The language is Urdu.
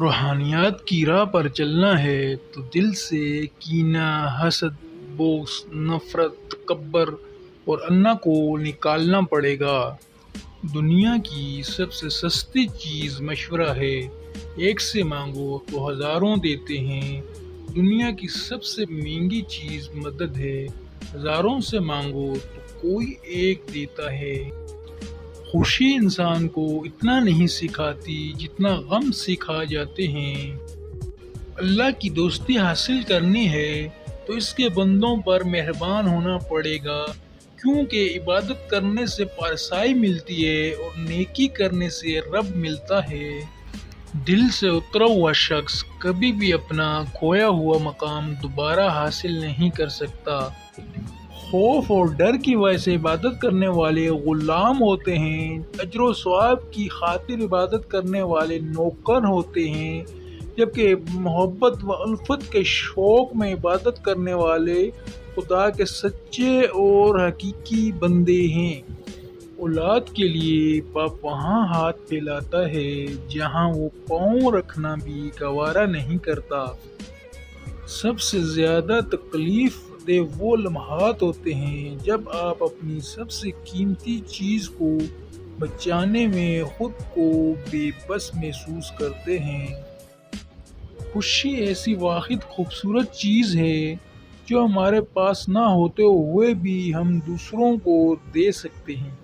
روحانیات کی راہ پر چلنا ہے تو دل سے کینہ، حسد، بغض، نفرت، تکبر اور انا کو نکالنا پڑے گا۔ دنیا کی سب سے سستی چیز مشورہ ہے، ایک سے مانگو تو ہزاروں دیتے ہیں۔ دنیا کی سب سے مہنگی چیز مدد ہے، ہزاروں سے مانگو تو کوئی ایک دیتا ہے۔ خوشی انسان کو اتنا نہیں سکھاتی جتنا غم سکھا جاتے ہیں۔ اللہ کی دوستی حاصل کرنی ہے تو اس کے بندوں پر مہربان ہونا پڑے گا، کیونکہ عبادت کرنے سے پارسائی ملتی ہے اور نیکی کرنے سے رب ملتا ہے۔ دل سے اترا ہوا شخص کبھی بھی اپنا کھویا ہوا مقام دوبارہ حاصل نہیں کر سکتا۔ خوف اور ڈر کی وجہ سے عبادت کرنے والے غلام ہوتے ہیں، اجر و ثواب کی خاطر عبادت کرنے والے نوکر ہوتے ہیں، جبکہ محبت و الفت کے شوق میں عبادت کرنے والے خدا کے سچے اور حقیقی بندے ہیں۔ اولاد کے لیے باپ وہاں ہاتھ پھیلاتا ہے جہاں وہ پاؤں رکھنا بھی گوارا نہیں کرتا۔ سب سے زیادہ تکلیف دہ وہ لمحات ہوتے ہیں جب آپ اپنی سب سے قیمتی چیز کو بچانے میں خود کو بے بس محسوس کرتے ہیں۔ خوشی ایسی واحد خوبصورت چیز ہے جو ہمارے پاس نہ ہوتے ہوئے بھی ہم دوسروں کو دے سکتے ہیں۔